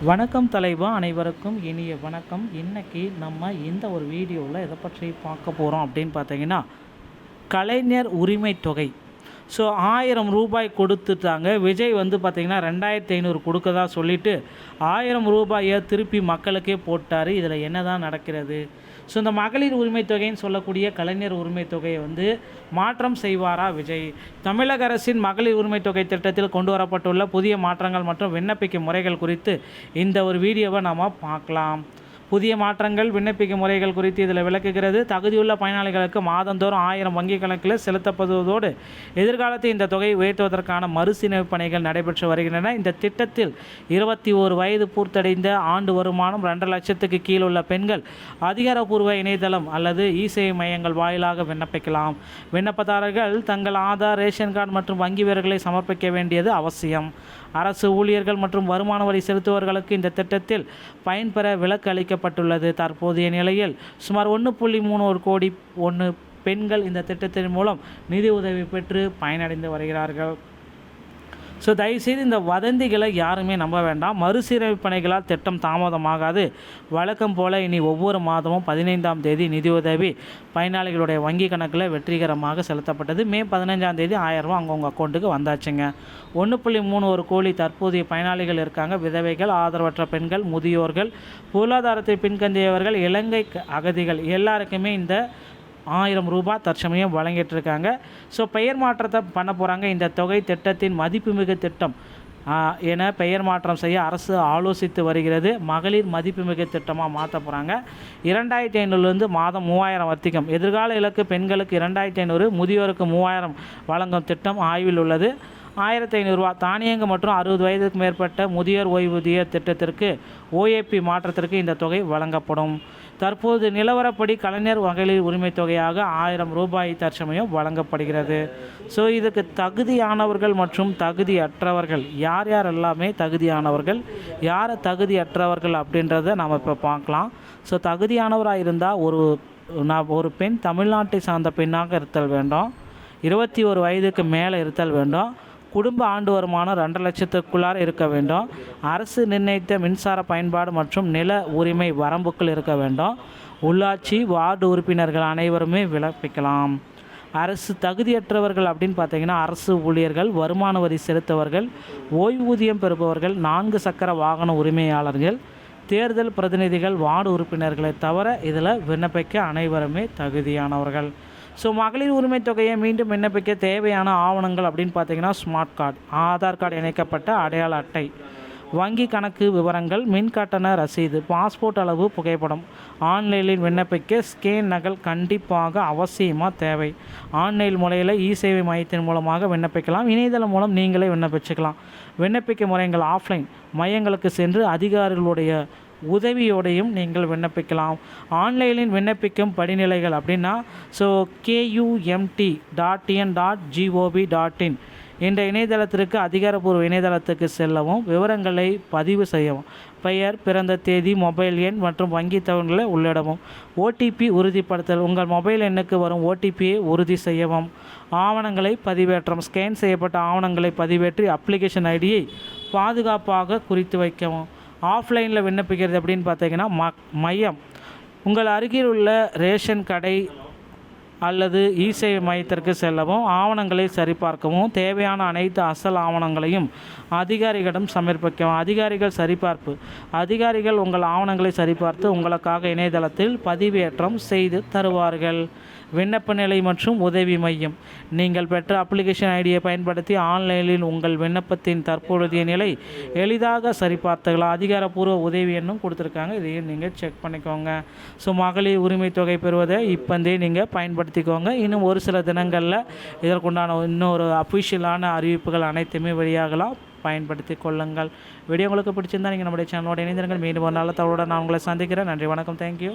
வணக்கம் தலைவா, அனைவருக்கும் இனிய வணக்கம். இன்றைக்கி நம்ம இந்த ஒரு வீடியோவில் எதை பற்றி பார்க்க போகிறோம் அப்படின்னு பார்த்தீங்கன்னா, கலைஞர் உரிமை தொகை. ஸோ ரூபாய் 1000 கொடுத்துட்டாங்க. விஜய் பார்த்திங்கன்னா 2500 கொடுக்கதா சொல்லிவிட்டு ரூபாயை திருப்பி மக்களுக்கே போட்டார். இதில் என்ன தான் நடக்கிறது? ஸோ இந்த மகளிர் உரிமை தொகைன்னு சொல்லக்கூடிய கலைஞர் உரிமை தொகையை மாற்றம் செய்வாரா விஜய்? தமிழக அரசின் மகளிர் உரிமை தொகை திட்டத்தில் கொண்டு வரப்பட்டுள்ள புதிய மாற்றங்கள் மற்றும் விண்ணப்பிக்கும் முறைகள் குறித்து இந்த ஒரு வீடியோவை நாம் பார்க்கலாம். புதிய மாற்றங்கள் விண்ணப்பிக்கும் முறைகள் குறித்து இதில் விளக்குகிறது. தகுதியுள்ள பயனாளிகளுக்கு மாதந்தோறும் 1000 வங்கிக் கணக்கில் செலுத்தப்படுவதோடு எதிர்காலத்தில் இந்த தொகையை உயர்த்துவதற்கான மறுசீரமைப்பு பணிகள் நடைபெற்று வருகின்றன. இந்த திட்டத்தில் 21 வயது பூர்த்தடைந்த ஆண்டு வருமானம் 2 லட்சத்துக்கு கீழ் உள்ள பெண்கள் அதிகாரப்பூர்வ இணையதளம் அல்லது இ-சேவை மையங்கள் வாயிலாக விண்ணப்பிக்கலாம். விண்ணப்பதாரர்கள் தங்கள் ஆதார், ரேஷன் கார்டு மற்றும் வங்கி விவரங்களை சமர்ப்பிக்க வேண்டியது அவசியம். அரசு ஊழியர்கள் மற்றும் வருமான வரி செலுத்துவர்களுக்கு இந்த திட்டத்தில் பயன்பெற விலக்கு அளிக்கப்பட்டுள்ளது. தற்போதைய நிலையில் சுமார் 1.31 கோடி பெண்கள் இந்த திட்டத்தின் மூலம் நிதி உதவி பெற்று பயனடைந்து வருகிறார்கள். ஸோ தயவுசெய்து இந்த வதந்திகளை யாருமே நம்ப வேண்டாம். மறுசீரமைப்பு பணிகளால் திட்டம் தாமதமாகாது. வழக்கம் போல் இனி ஒவ்வொரு மாதமும் 15ஆம் தேதி நிதியுதவி பயனாளிகளுடைய வங்கி கணக்கில் வெற்றிகரமாக செலுத்தப்பட்டது. மே 15ஆம் தேதி 1000 ரூபா அவங்கவுங்க அக்கௌண்ட்டுக்கு வந்தாச்சுங்க. 1.31 கோடி தற்போதைய பயனாளிகள் இருக்காங்க. விதவைகள், ஆதரவற்ற பெண்கள், முதியோர்கள், பொருளாதாரத்தை பின்தங்கியவர்கள், இலங்கை அகதிகள் எல்லாருக்குமே இந்த 1000 ரூபாய் தற்சமயம் வழங்கிட்டு இருக்காங்க. ஸோ பெயர் மாற்றத்தை பண்ண போகிறாங்க. இந்த தொகை திட்டத்தின் மதிப்புமிகு திட்டம் என பெயர் மாற்றம் செய்ய அரசு ஆலோசித்து வருகிறது. மகளிர் மதிப்புமிகு திட்டமாக மாற்ற போகிறாங்க. 2500 மாதம் 3000 வர்த்திகம். எதிர்கால இலக்கு பெண்களுக்கு 2500, முதியோருக்கு 3000 வழங்கும் திட்டம் ஆய்வில் உள்ளது. 1500 ரூபா தானியங்கு மற்றும் 60 வயதுக்கு மேற்பட்ட முதியோர் ஓய்வூதிய திட்டத்திற்கு ஓஏபி மாற்றத்திற்கு இந்த தொகை வழங்கப்படும். தற்போது நிலவரப்படி கலைஞர் மகளிர் உரிமை தொகையாக 1000 ரூபாய் தற்சமயம் வழங்கப்படுகிறது. ஸோ இதுக்கு தகுதியானவர்கள் மற்றும் தகுதியற்றவர்கள் யார் எல்லாமே தகுதியானவர்கள், யார் தகுதியற்றவர்கள் அப்படின்றத நாம் இப்போ பார்க்கலாம். ஸோ தகுதியானவராக இருந்தால் ஒரு பெண் தமிழ்நாட்டை சார்ந்த பெண்ணாக இருத்தல் வேண்டும். 21 வயதுக்கு மேலே இருத்தல் வேண்டும். குடும்ப ஆண்டு வருமானம் 2 லட்சத்துக்குள்ளார இருக்க வேண்டும். அரசு நிர்ணயித்த மின்சார பயன்பாடு மற்றும் நில உரிமை வரம்புக்குள் இருக்க வேண்டும். உள்ளாட்சி வார்டு உறுப்பினர்கள் அனைவருமே விண்ணப்பிக்கலாம். அரசு தகுதியற்றவர்கள் அப்படின்னு பார்த்தீங்கன்னா, அரசு ஊழியர்கள், வருமான வரி செலுத்தவர்கள், ஓய்வூதியம் பெறுபவர்கள், 4 சக்கர வாகன உரிமையாளர்கள், தேர்தல் பிரதிநிதிகள், வார்டு உறுப்பினர்களை தவிர இதில் விண்ணப்பிக்க அனைவருமே தகுதியானவர்கள். ஸோ மகளிர் உரிமை தொகையை மீண்டும் விண்ணப்பிக்க தேவையான ஆவணங்கள் அப்படின்னு பார்த்தீங்கன்னா, ஸ்மார்ட் கார்டு, ஆதார் கார்டு இணைக்கப்பட்ட அடையாள அட்டை, வங்கி கணக்கு விவரங்கள், மின்கட்டண ரசீது, பாஸ்போர்ட் அளவு புகைப்படம். ஆன்லைனில் விண்ணப்பிக்க ஸ்கேன் நகல் கண்டிப்பாக அவசியமாக தேவை. ஆன்லைன் முறையில் இ-சேவை மையத்தின் மூலமாக விண்ணப்பிக்கலாம். இணையதளம் மூலம் நீங்களே விண்ணப்பிச்சுக்கலாம். விண்ணப்பிக்க முறைகள் ஆஃப்லைன் மையங்களுக்கு சென்று அதிகாரிகளுடைய உதவியோடையும் நீங்கள் விண்ணப்பிக்கலாம். ஆன்லைனில் விண்ணப்பிக்கும் படிநிலைகள் அப்படின்னா, ஸோ KUMT.in.gov.in என்ற இணையதளத்திற்கு அதிகாரப்பூர்வ இணையதளத்துக்கு செல்லவும், விவரங்களை பதிவு செய்யவும், பெயர், பிறந்த தேதி, மொபைல் எண் மற்றும் வங்கி தகவல்களை உள்ளிடவும், ஓடிபி உறுதிப்படுத்தல், உங்கள் மொபைல் எண்ணுக்கு வரும் ஓடிபியை உறுதி செய்யவும், ஆவணங்களை பதிவேற்றம், ஸ்கேன் செய்யப்பட்ட ஆவணங்களை பதிவேற்றி அப்ளிகேஷன் ஐடியை பாதுகாப்பாக குறித்து வைக்கவும். ஆஃப்லைனில் விண்ணப்பிக்கிறது அப்படின்னு பார்த்தீங்கன்னா, மையம் உங்கள் அருகில் உள்ள ரேஷன் கடை அல்லது இ-சேவை மையத்திற்கு செல்லவும், ஆவணங்களை சரிபார்க்கவும், தேவையான அனைத்து அசல் ஆவணங்களையும் அதிகாரிகளிடம் சமர்ப்பிக்கவும். அதிகாரிகள் சரிபார்ப்பு, அதிகாரிகள் உங்கள் ஆவணங்களை சரிபார்த்து உங்களுக்காக இணையதளத்தில் பதிவேற்றம் செய்து தருவார்கள். விண்ணப்ப நிலை மற்றும் உதவி மையம், நீங்கள் பெற்ற அப்ளிகேஷன் ஐடியை பயன்படுத்தி ஆன்லைனில் உங்கள் விண்ணப்பத்தின் தற்போதைய நிலை எளிதாக சரிபார்த்துக்கலாம். அதிகாரப்பூர்வ உதவி எண்ணும் கொடுத்துருக்காங்க, இதையும் நீங்கள் செக் பண்ணிக்கோங்க. ஸோ மகளிர் உரிமை தொகை பெறுவதை இப்போந்தே நீங்கள் பயன்படுத்திக்கோங்க. இன்னும் ஒரு சில தினங்களில் இதற்குண்டான இன்னொரு அஃபிஷியலான அறிவிப்புகள் அனைத்துமே வெளியாகலாம். பயன்படுத்தி கொள்ளுங்கள். வீடியோ உங்களுக்கு பிடிச்சிருந்தால் நீங்கள் நம்முடைய சேனலோட இணைந்திருங்கள். மீண்டும் ஒரு நல்ல தகவலுடன் நான் உங்களை சந்திக்கிறேன். நன்றி, வணக்கம், தேங்க்யூ.